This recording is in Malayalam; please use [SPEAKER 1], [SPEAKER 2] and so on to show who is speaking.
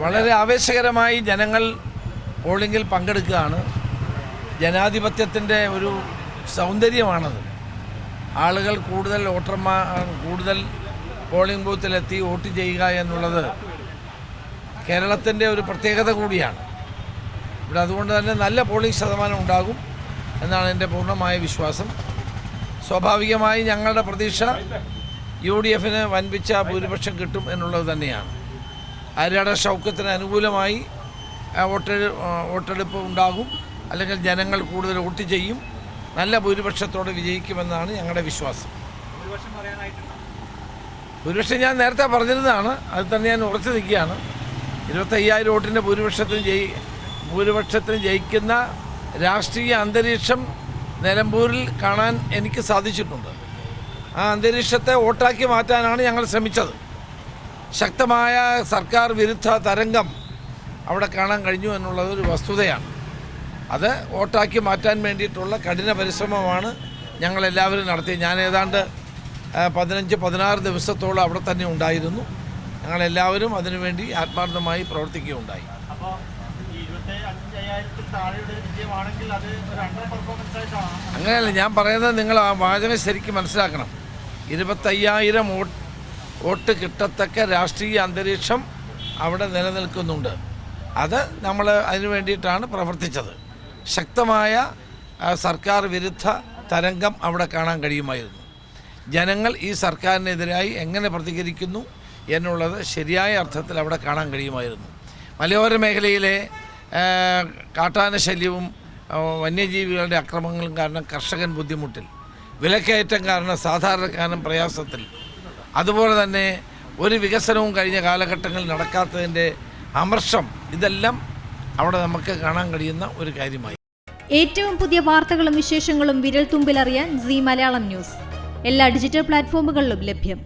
[SPEAKER 1] വളരെ ആവേശകരമായി ജനങ്ങൾ പോളിംഗിൽ പങ്കെടുക്കുകയാണ്. ജനാധിപത്യത്തിൻ്റെ ഒരു സൗന്ദര്യമാണത്. ആളുകൾ കൂടുതൽ പോളിംഗ് ബൂത്തിലെത്തി വോട്ട് ചെയ്യുക എന്നുള്ളത് കേരളത്തിൻ്റെ ഒരു പ്രത്യേകത കൂടിയാണ്. ഇവിടെ അതുകൊണ്ട് തന്നെ നല്ല പോളിംഗ് ശതമാനം ഉണ്ടാകും എന്നാണ് എൻ്റെ പൂർണ്ണമായ വിശ്വാസം. സ്വാഭാവികമായി ഞങ്ങളുടെ പ്രതീക്ഷ UDF വൻപിച്ച ഭൂരിപക്ഷം കിട്ടും എന്നുള്ളത് തന്നെയാണ്. ആര്യാട ഷൗക്കത്തിന് അനുകൂലമായി വോട്ടെടുപ്പ് ഉണ്ടാകും, അല്ലെങ്കിൽ ജനങ്ങൾ കൂടുതൽ വോട്ട് ചെയ്യും, നല്ല ഭൂരിപക്ഷത്തോടെ വിജയിക്കുമെന്നാണ് ഞങ്ങളുടെ വിശ്വാസം. ഭൂരിപക്ഷം ഞാൻ നേരത്തെ പറഞ്ഞിരുന്നതാണ്, അത് തന്നെ ഞാൻ ഉറച്ചു നിൽക്കുകയാണ്. 25,000 വോട്ടിൻ്റെ ഭൂരിപക്ഷത്തിന് ജയിക്കുന്ന രാഷ്ട്രീയ അന്തരീക്ഷം നിലമ്പൂരിൽ കാണാൻ എനിക്ക് സാധിച്ചിട്ടുണ്ട്. ആ അന്തരീക്ഷത്തെ വോട്ടാക്കി മാറ്റാനാണ് ഞങ്ങൾ ശ്രമിച്ചത്. ശക്തമായ സർക്കാർ വിരുദ്ധ തരംഗം അവിടെ കാണാൻ കഴിഞ്ഞു എന്നുള്ളത് ഒരു വസ്തുതയാണ്. അത് വോട്ടാക്കി മാറ്റാൻ വേണ്ടിയിട്ടുള്ള കഠിന പരിശ്രമമാണ് ഞങ്ങളെല്ലാവരും നടത്തി. ഞാൻ ഏതാണ്ട് 15-16 ദിവസത്തോളം അവിടെ തന്നെ ഉണ്ടായിരുന്നു. ഞങ്ങളെല്ലാവരും അതിനുവേണ്ടി ആത്മാർത്ഥമായി പ്രവർത്തിക്കുകയുണ്ടായി. അങ്ങനെയല്ല ഞാൻ പറയുന്നത്, നിങ്ങൾ ആ വാചകം ശരിക്കും മനസ്സിലാക്കണം. 25,000 വോട്ട് കിട്ടത്തക്ക രാഷ്ട്രീയ അന്തരീക്ഷം അവിടെ നിലനിൽക്കുന്നുണ്ട്. അത് നമ്മൾ അതിനു വേണ്ടിയിട്ടാണ് പ്രവർത്തിച്ചത്. ശക്തമായ സർക്കാർ വിരുദ്ധ തരംഗം അവിടെ കാണാൻ കഴിയുമായിരുന്നു. ജനങ്ങൾ ഈ സർക്കാരിനെതിരായി എങ്ങനെ പ്രതികരിക്കുന്നു എന്നുള്ളത് ശരിയായ അർത്ഥത്തിൽ അവിടെ കാണാൻ കഴിയുമായിരുന്നു. മലയോര മേഖലയിലെ കാട്ടാന ശല്യവും വന്യജീവികളുടെ അക്രമങ്ങളും കാരണം കർഷകൻ ബുദ്ധിമുട്ടിൽ, വിലക്കയറ്റം കാരണം സാധാരണക്കാരൻ പ്രയാസത്തിൽ, അതുപോലെ തന്നെ ഒരു വികസനവും കഴിഞ്ഞ കാലഘട്ടങ്ങളിൽ നടക്കാത്തതിൻ്റെ അമർഷം, ഇതെല്ലാം അവിടെ നമുക്ക് കാണാൻ കഴിയുന്ന ഒരു കാര്യമായി.
[SPEAKER 2] ഏറ്റവും പുതിയ വാർത്തകളും വിശേഷങ്ങളും വിരൽ തുമ്പിലറിയാൻ സീ മലയാളം ന്യൂസ് എല്ലാ ഡിജിറ്റൽ പ്ലാറ്റ്ഫോമുകളിലും ലഭ്യം.